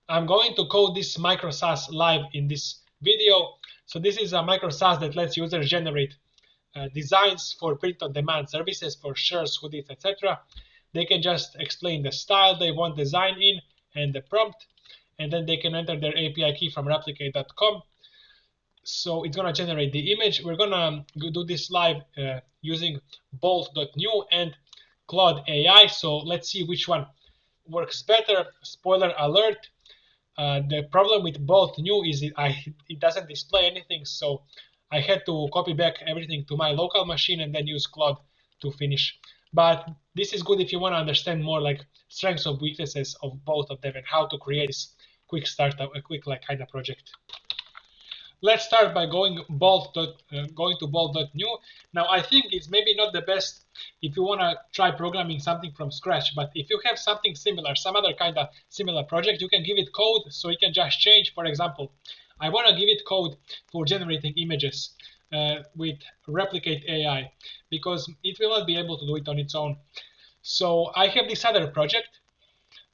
I'm going to code this micro SaaS live in this video. So this is a micro SaaS that lets users generate designs for print-on-demand services for shirts, hoodies, etc. They can just explain the style they want design in and the prompt, and then they can enter their API key from replicate.com. So it's gonna generate the image. We're gonna do this live using bolt.new and claude.ai. So let's see which one works better. Spoiler alert. The problem with bolt.new is it doesn't display anything, so I had to copy back everything to my local machine and then use Claude to finish. But this is good if you want to understand more like strengths and weaknesses of both of them and how to create this quick startup, a quick like kind of project. Let's start by going to bolt.new. Now I think it's maybe not the best if you want to try programming something from scratch, but if you have something similar, some other kind of similar project, you can give it code so it can just change. For example, I want to give it code for generating images with replicate AI because it will not be able to do it on its own. So I have this other project.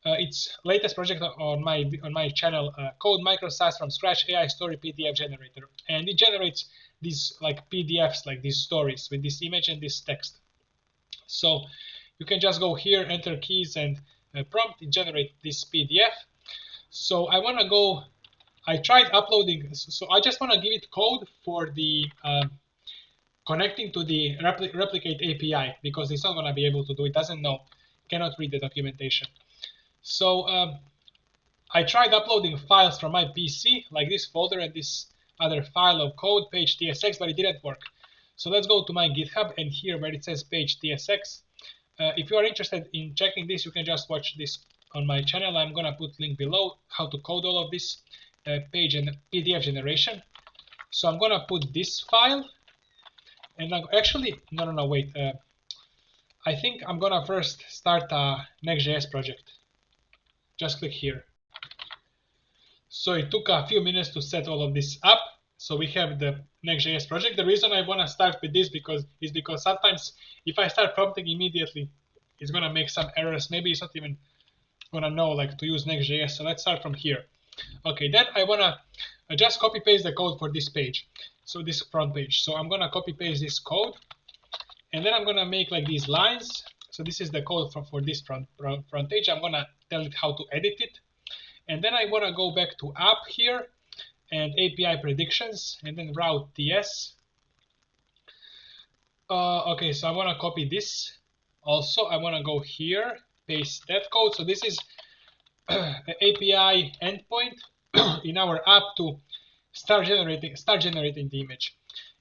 It's latest project on my channel, Code Micro SaaS from Scratch AI Story PDF Generator, and it generates these like PDFs, like these stories with this image and this text. So you can just go here, enter keys, and prompt it generate this PDF. So I want to go. I tried uploading, so I just want to give it code for the connecting to the replicate API because it's not going to be able to do it. Doesn't know, cannot read the documentation. So I tried uploading files from my PC, like this folder and this other file of code, page tsx, but it didn't work. So let's go to my GitHub, and here where it says page tsx. If you are interested in checking this, you can just watch this on my channel. I'm gonna put link below how to code all of this page and PDF generation. So I'm gonna put this file, and I'm actually no wait. I think I'm gonna first start a NextJS project. Just click here. So it took a few minutes to set all of this up. So we have the NextJS project. The reason I want to start with this is because sometimes if I start prompting immediately, it's going to make some errors. Maybe it's not even going to know like to use NextJS. So let's start from here. Okay, then I want to just copy paste the code for this page. So this front page. So I'm going to copy paste this code. And then I'm going to make like these lines. So this is the code for this front page. I'm going to tell it how to edit it. And then I want to go back to app here and API predictions and then route TS. Okay, so I want to copy this. Also, I want to go here, paste that code. So this is an API endpoint in our app to start generating the image.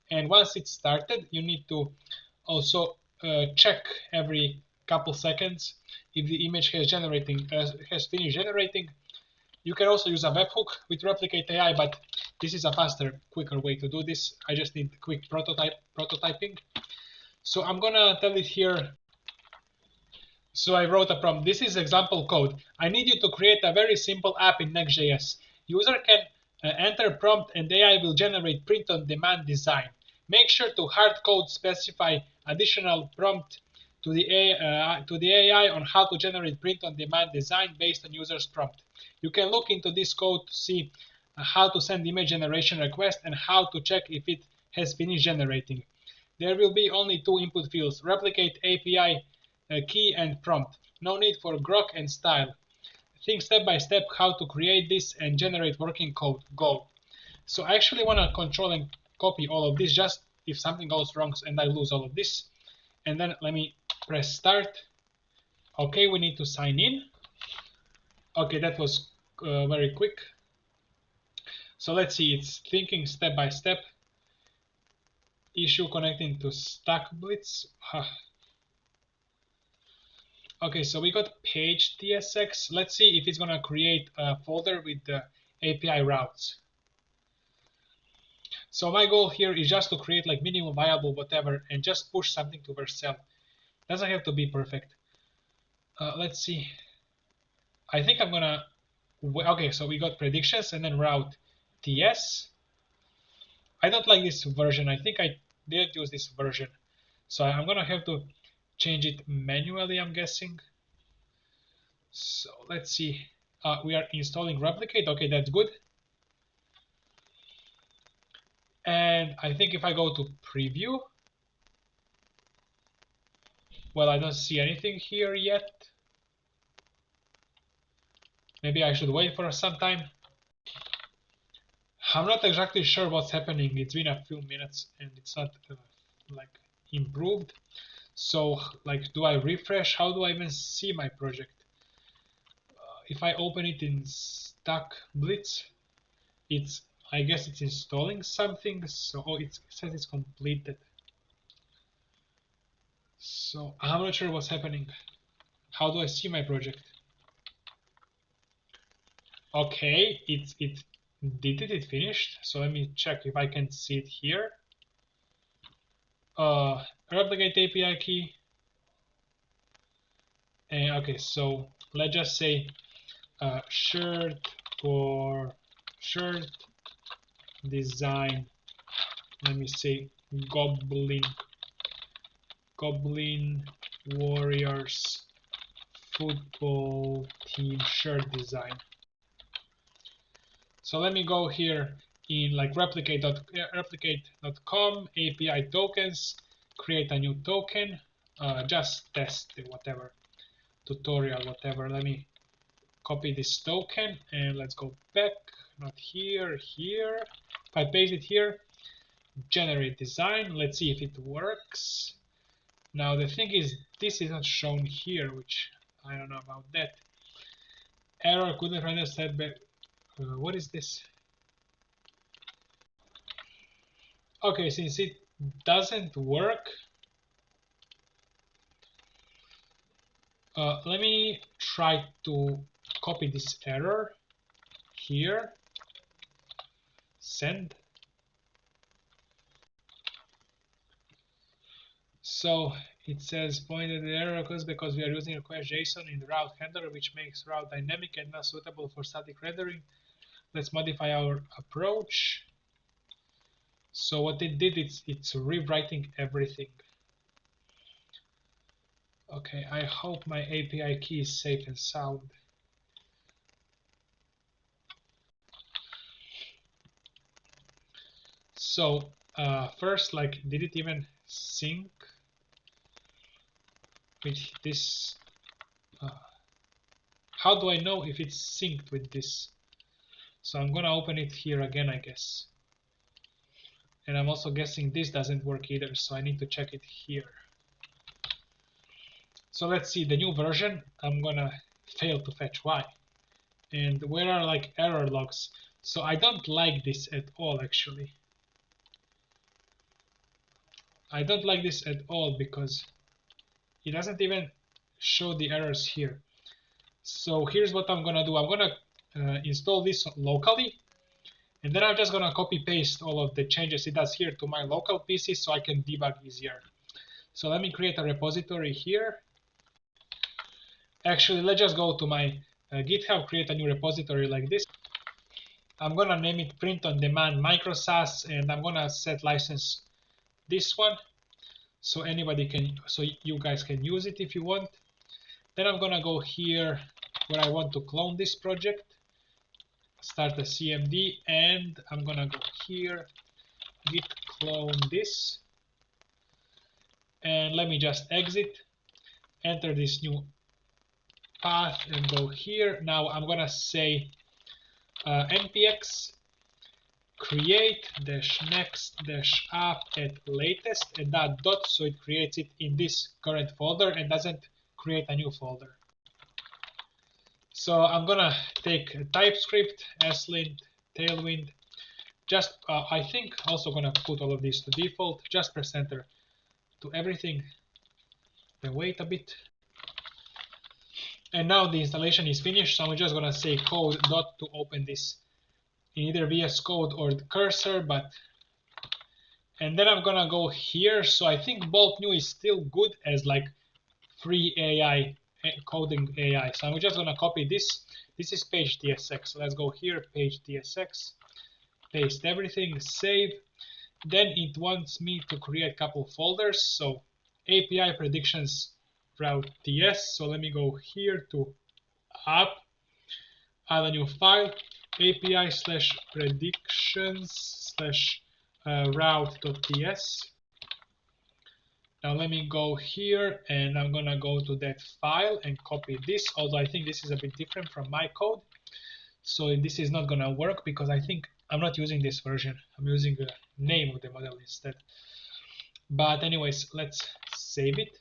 And once it's started, you need to also check every couple seconds if the image has finished generating. You can also use a webhook with replicate AI, but this is a faster, quicker way to do this. I just need quick prototyping. So I'm gonna tell it here. So I wrote a prompt. This is example code. I need you to create a very simple app in Next.js. User can enter prompt and AI will generate print-on-demand design. Make sure to hard code specify additional prompt to the AI on how to generate print-on-demand design based on user's prompt. You can look into this code to see how to send image generation request and how to check if it has finished generating. There will be only two input fields, replicate API key and prompt. No need for grok and style. Think step by step how to create this and generate working code. Go. So I actually want to control and copy all of this just if something goes wrong and I lose all of this. And then let me press start. Okay, we need to sign in. Okay, that was very quick. So let's see, it's thinking step by step. Issue connecting to StackBlitz. Okay, so we got page tsx. Let's see if it's gonna create a folder with the API routes. So my goal here is just to create like minimum viable whatever and just push something to vercel. Doesn't have to be perfect. Let's see. I think I'm gonna. Okay, so we got predictions and then route TS. I don't like this version. I think I didn't use this version. So I'm gonna have to change it manually, I'm guessing. So let's see. we are installing replicate. Okay, that's good. And I think if I go to preview, well, I don't see anything here yet. Maybe I should wait for some time. I'm not exactly sure what's happening. It's been a few minutes and it's not like improved. So like, do I refresh? How do I even see my project? If I open it in Stack Blitz, I guess it's installing something. So it says it's completed. So I'm not sure what's happening. How do I see my project? Okay, it finished. So let me check if I can see it here. Replicate API key. Okay, so let's just say shirt for shirt design. Let me say Goblin Warriors football team shirt design. So let me go here in like replicate.com API tokens, create a new token, just test whatever tutorial, whatever. Let me copy this token and let's go back, not here, here. If I paste it here, generate design, let's see if it works. Now the thing is, this is not shown here, which I don't know about that. Error, couldn't render setback. What is this? Okay, since it doesn't work, let me try to copy this error here, send. So it says pointed error occurs because we are using request JSON in the route handler, which makes route dynamic and not suitable for static rendering. Let's modify our approach. So what it did, it's rewriting everything. Okay, I hope my API key is safe and sound. So first, like, did it even sync with this? How do I know if it's synced with this? So I'm gonna open it here again, I guess. And I'm also guessing this doesn't work either, so I need to check it here. So let's see the new version. I'm gonna fail to fetch Y. And where are like error logs? So I don't like this at all, actually. I don't like this at all because it doesn't even show the errors here. So here's what I'm gonna do. I'm gonna install this locally, and then I'm just gonna copy paste all of the changes it does here to my local PC so I can debug easier. So let me create a repository here. Actually, let's just go to my GitHub, create a new repository like this. I'm gonna name it print on demand micro SaaS, and I'm gonna set license this one so anybody can, so you guys can use it if you want. Then I'm gonna go here where I want to clone this project, start a CMD, and I'm gonna go here, git clone this, and let me just exit, enter this new path and go here. Now I'm gonna say npx create -next -app at latest and that dot, so it creates it in this current folder and doesn't create a new folder. So I'm gonna take Typescript, slint, Tailwind. Just I think also gonna put all of these to default. Just press enter to everything. Then wait a bit. And now the installation is finished. So I'm just gonna say code dot to open this in either VS Code or the cursor, and then I'm gonna go here. So I think bolt.new is still good as like free AI coding AI. So I'm just gonna copy this. This is page TSX. So let's go here, page TSX, paste everything, save. Then it wants me to create a couple folders. So API predictions route TS. So let me go here to app. add a new file, API slash predictions slash route.ts. Now let me go here and I'm gonna go to that file and copy this, although I think this is a bit different from my code. So this is not gonna work because I think I'm not using this version. I'm using the name of the model instead. But anyways, let's save it.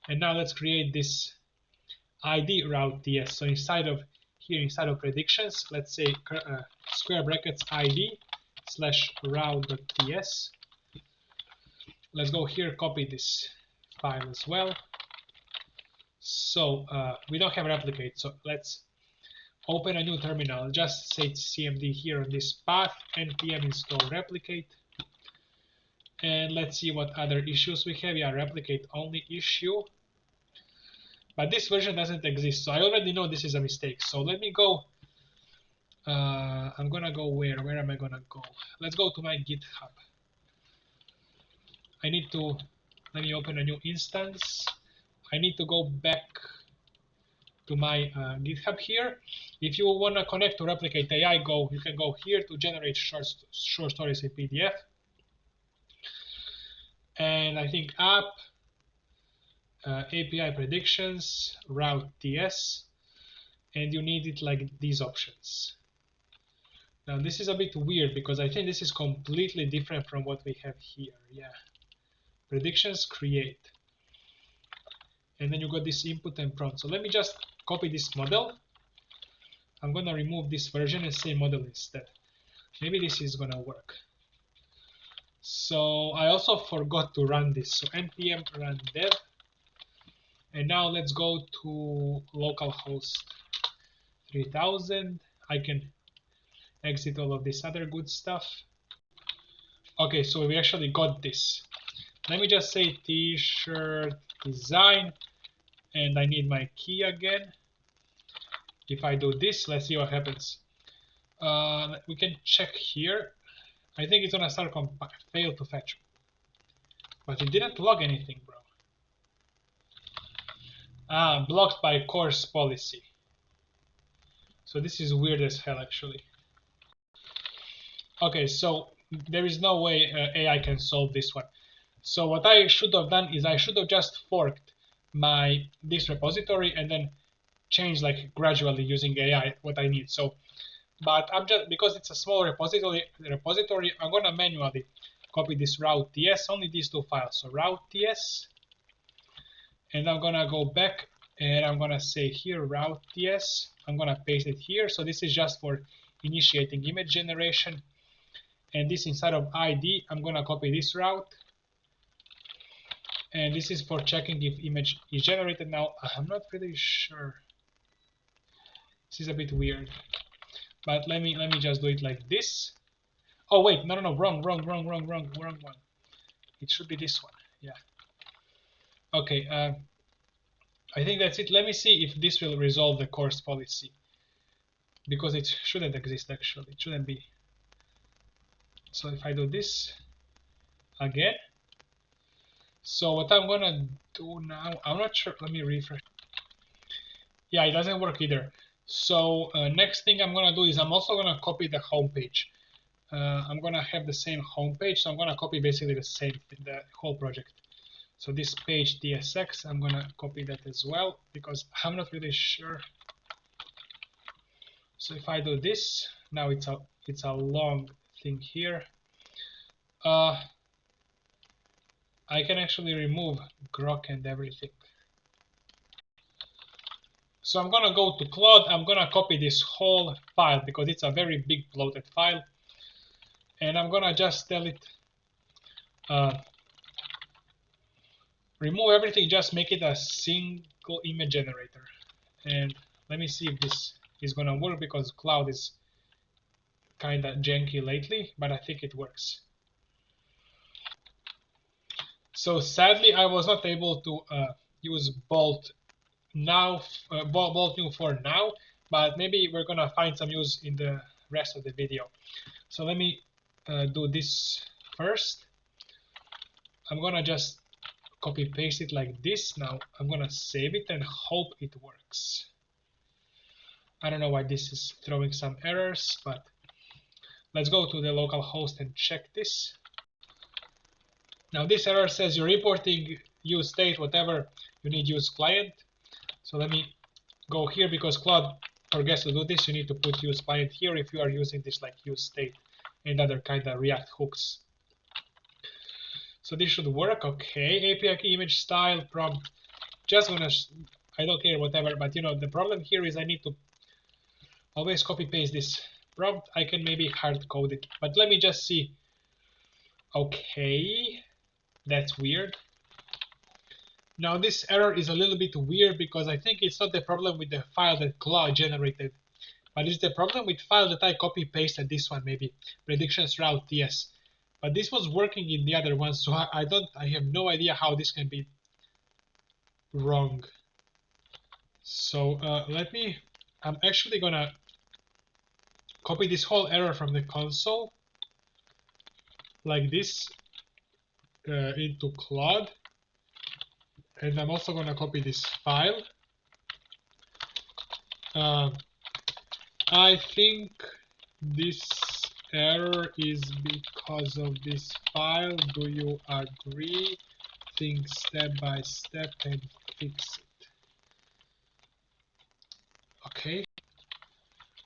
And now let's create this ID route.ts. So inside of predictions, let's say square brackets ID slash route.ts. Let's go here, copy this file as well. So we don't have replicate, so let's open a new terminal. Just say cmd here on this path, npm install replicate. And let's see what other issues we have. Yeah, replicate only issue. But this version doesn't exist, so I already know this is a mistake. So let me go. I'm gonna go where? Where am I gonna go? Let's go to my GitHub. Let me open a new instance. I need to go back to my GitHub here. If you wanna connect to Replicate AI, you can go here to generate short stories in PDF. And I think app, API predictions, route.ts, and you need it like these options. Now this is a bit weird because I think this is completely different from what we have here. Yeah, predictions create, and then you got this input and prompt. So let me just copy this model. I'm gonna remove this version and say model instead. Maybe this is gonna work. So I also forgot to run this. So npm run dev. And now let's go to localhost 3000. I can exit all of this other good stuff. Okay, so we actually got this. Let me just say t-shirt design, and I need my key again. If I do this, let's see what happens. We can check here. I think it's gonna start fail to fetch, but it didn't log anything, bro. Blocked by course policy. So this is weird as hell, actually. Okay, so there is no way AI can solve this one. So what I should have done is I should have just forked this repository and then change like gradually using AI what I need. So, but I'm just, because it's a small repository, I'm gonna manually copy this route.ts, only these two files. So route.ts, and I'm gonna go back and I'm gonna say here route.ts. I'm gonna paste it here. So this is just for initiating image generation. And this inside of ID, I'm gonna copy this route. And this is for checking if image is generated. Now, I'm not really sure. This is a bit weird. But let me just do it like this. Oh wait, no, wrong one. It should be this one. Yeah. Okay. I think that's it. Let me see if this will resolve the course policy, because it shouldn't exist actually. It shouldn't be. So if I do this again. So what I'm gonna do now, I'm not sure. Let me refresh. Yeah, it doesn't work either. So next thing I'm gonna do is I'm also gonna copy the home page. I'm gonna have the same home page, so I'm gonna copy basically the same thing, the whole project. So this page tsx, I'm gonna copy that as well because I'm not really sure. So if I do this, now it's a long thing here. I can actually remove grok and everything. So I'm gonna go to Claude, I'm gonna copy this whole file because it's a very big bloated file. And I'm gonna just tell it, remove everything, just make it a single image generator. And let me see if this is gonna work because Claude is kinda janky lately, but I think it works. So sadly, I was not able to use bolt.new for now, but maybe we're gonna find some use in the rest of the video. So let me do this first. I'm gonna just copy paste it like this. Now I'm gonna save it and hope it works. I don't know why this is throwing some errors, but let's go to the local host and check this. Now this error says you're importing use state, whatever, you need use client. So let me go here because Claude forgets to do this. You need to put use client here if you are using this like use state and other kind of React hooks. So this should work. Okay, API key image style prompt. Just gonna, I don't care whatever, but you know the problem here is I need to always copy paste this prompt. I can maybe hard code it, but let me just see. Okay, that's weird. Now this error is a little bit weird because I think it's not the problem with the file that Claude generated, but it's the problem with file that I copy pasted. This one maybe predictions route TS, but this was working in the other one, so I have no idea how this can be wrong. So I'm actually gonna copy this whole error from the console like this into Claude, and I'm also gonna copy this file. I think this error is because of this file. Do you agree? Think step by step and fix it. Okay.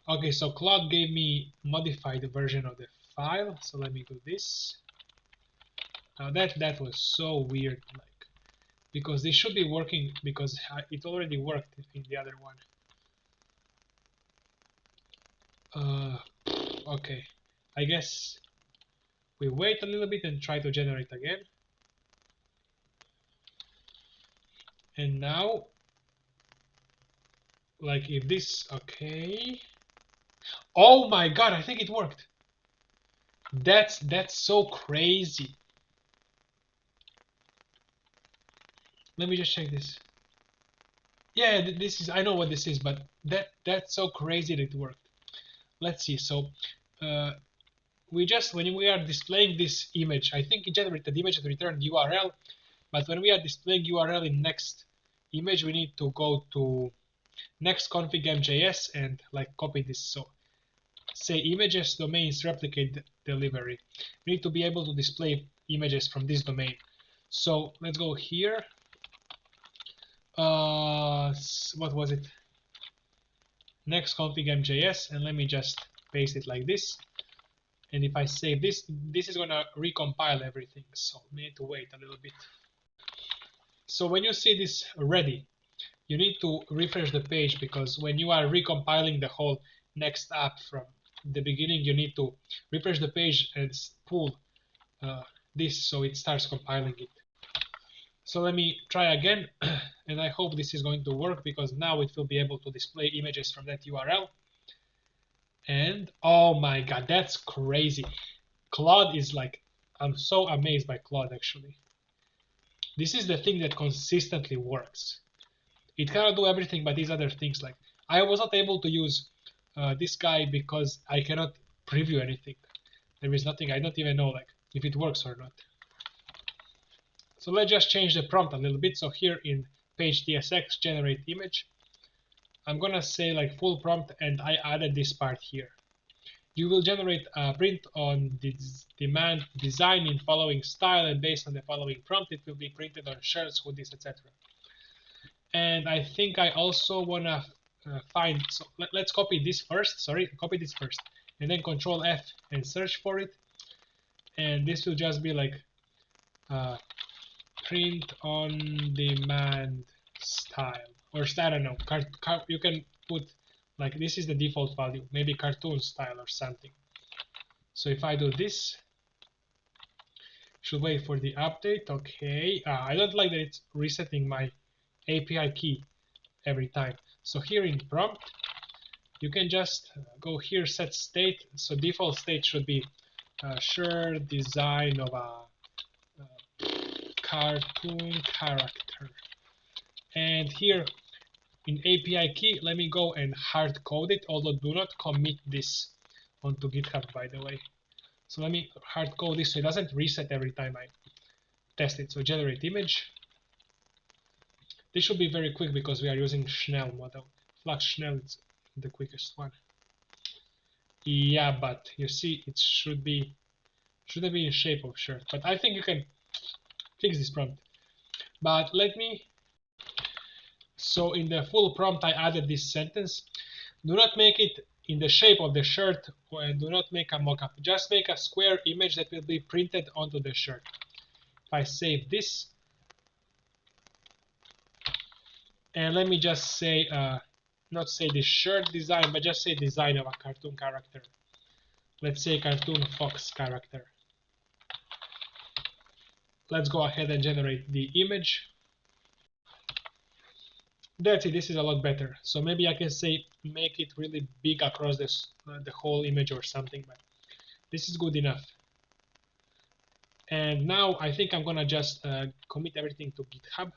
Okay, so Claude gave me modified version of the file. So let me do this. Now that was so weird, like, because this should be working because it already worked in the other one. Okay, I guess we wait a little bit and try to generate again. And now, like if this, okay. Oh my god, I think it worked. That's so crazy. Let me just check this. Yeah, this is, I know what this is, but that's so crazy that it worked. Let's see. So when we are displaying this image, I think it generated the image and returned URL. But when we are displaying URL in next image, we need to go to next config.mjs and like copy this. So say images domains replicate delivery. We need to be able to display images from this domain. So let's go here. What was it? Next config.mjs, and let me just paste it like this. And if I save this, this is gonna recompile everything. So we need to wait a little bit. So when you see this ready, you need to refresh the page because when you are recompiling the whole next app from the beginning, you need to refresh the page and pull this so it starts compiling it. So let me try again, and I hope this is going to work because now it will be able to display images from that URL. And oh my god, that's crazy. Claude is like, I'm so amazed by Claude actually. This is the thing that consistently works. It cannot do everything but these other things. Like I was not able to use this guy because I cannot preview anything. There is nothing, I don't even know like if it works or not. So let's just change the prompt a little bit. So here in page tsx generate image, I'm gonna say like full prompt, and I added this part here. You will generate a print on this demand design in following style, and based on the following prompt, it will be printed on shirts, hoodies, etc. And I think I also wanna find. So let's copy this first. Sorry, copy this first, and then Control F and search for it. And this will just be like print on demand style, or I don't know. You can put like this is the default value, maybe cartoon style or something. So if I do this, should wait for the update. Okay, I don't like that it's resetting my API key every time. So here in prompt, you can just go here, set state. So default state should be shirt design of a cartoon character. And here in API key, let me go and hard code it, although do not commit this onto GitHub, by the way. So let me hard code this so it doesn't reset every time I test it. So generate image. This should be very quick because we are using Schnell model. Flux Schnell, it's the quickest one. Yeah, but you see, it shouldn't be in shape of shirt. But I think you can fix this prompt. But let me. So in the full prompt, I added this sentence: do not make it in the shape of the shirt, and do not make a mockup. Just make a square image that will be printed onto the shirt. If I save this, and let me just say, not say the shirt design, but just say design of a cartoon character. Let's say cartoon fox character. Let's go ahead and generate the image. That's it. This is a lot better. So maybe I can say make it really big across this, the whole image or something, but this is good enough. And now I think I'm gonna just commit everything to GitHub.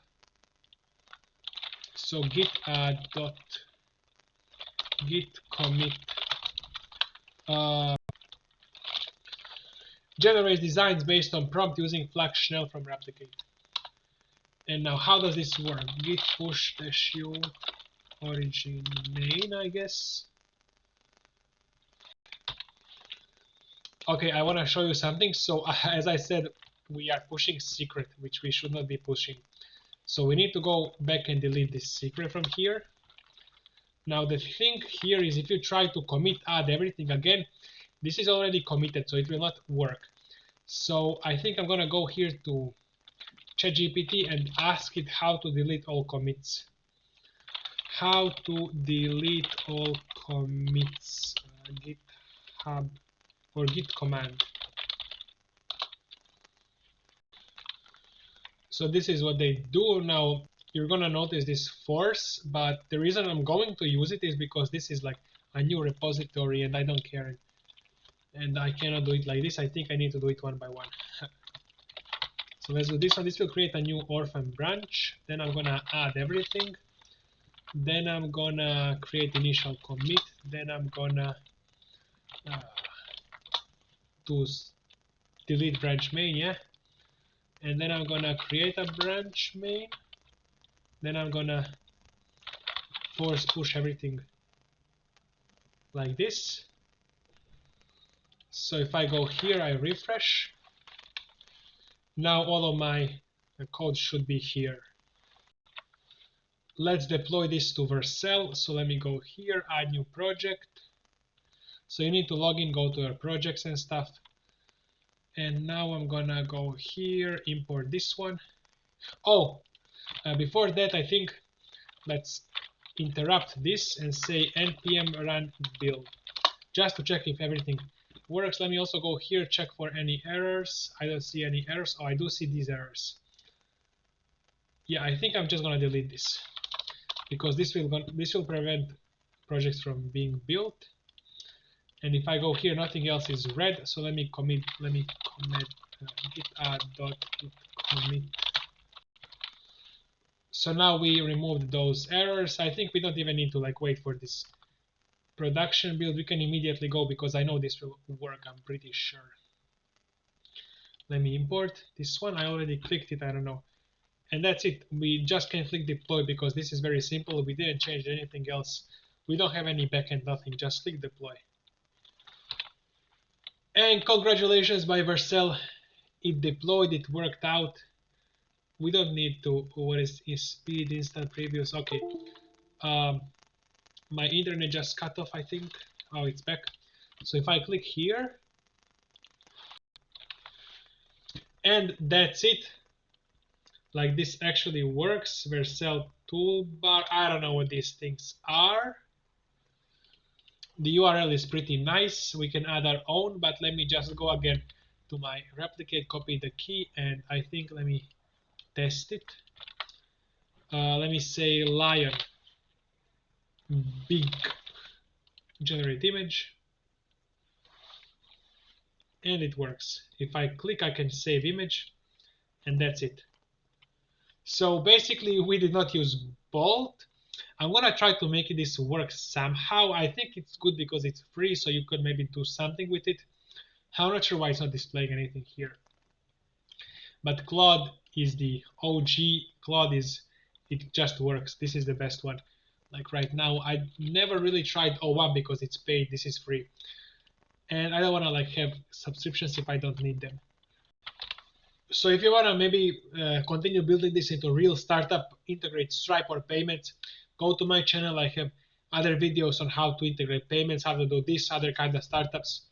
So git commit generates designs based on prompt using flag shell from replicate. And now how does this work? Git push -u origin main, I guess. Okay, I want to show you something. So as I said, we are pushing secret, which we should not be pushing. So we need to go back and delete this secret from here. Now the thing here is, if you try to commit add everything again, this is already committed, so it will not work. So I think I'm gonna go here to ChatGPT and ask it how to delete all commits. How to delete all commits, GitHub or git command. So this is what they do. Now you're gonna notice this force, but the reason I'm going to use it is because this is like a new repository and I don't care. And I cannot do it like this. I think I need to do it one by one. So let's do this one. This will create a new orphan branch. Then I'm gonna add everything. Then I'm gonna create initial commit. Then I'm gonna do delete branch main, yeah. And then I'm gonna create a branch main. Then I'm gonna force push everything like this. So if I go here, I refresh. Now all of my code should be here. Let's deploy this to vercel. So let me go here, add new project. So you need to log in, go to your projects and stuff. And now I'm gonna go here, import this one. Oh, before that, I think let's interrupt this and say npm run build, just to check if everything works. Let me also go here, check for any errors. I don't see any errors. Oh, I do see these errors. Yeah, I think I'm just gonna delete this because this will prevent projects from being built. And if I go here, nothing else is red. So let me commit git commit. So now we removed those errors. I think we don't even need to like wait for this production build. We can immediately go because I know this will work. I'm pretty sure. Let me import this one. I already clicked it. I don't know. And that's it. We just can click deploy because this is very simple. We didn't change anything else. We don't have any backend, nothing. Just click deploy. And congratulations by vercel. It deployed. It worked out. We don't need to. What is speed instant previews? Okay. My internet just cut off, I think. Oh, it's back. So if I click here, and that's it. Like this actually works. Vercel toolbar. I don't know what these things are. The URL is pretty nice. We can add our own, but let me just go again to my replicate, copy the key, and I think let me test it. Let me say lion big, generate image, and it works. If I click, I can save image, and that's it. So basically we did not use bolt. I'm gonna try to make this work somehow. I think it's good because it's free, so you could maybe do something with it. I'm not sure why it's not displaying anything here. But Claude is the OG. Claude is, it just works. This is the best one. like right now. I never really tried O1 because it's paid. This is free, and I don't want to like have subscriptions if I don't need them. So if you want to maybe continue building this into a real startup, integrate Stripe or payments, go to my channel. I have other videos on how to integrate payments, how to do this, other kind of startups.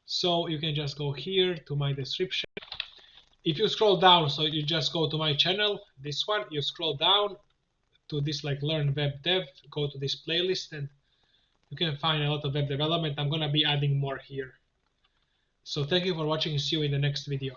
So you can just go here to my description. If you scroll down, so you just go to my channel, this one, you scroll down to this like learn web dev, go to this playlist, and you can find a lot of web development. I'm going to be adding more here. So thank you for watching. See you in the next video.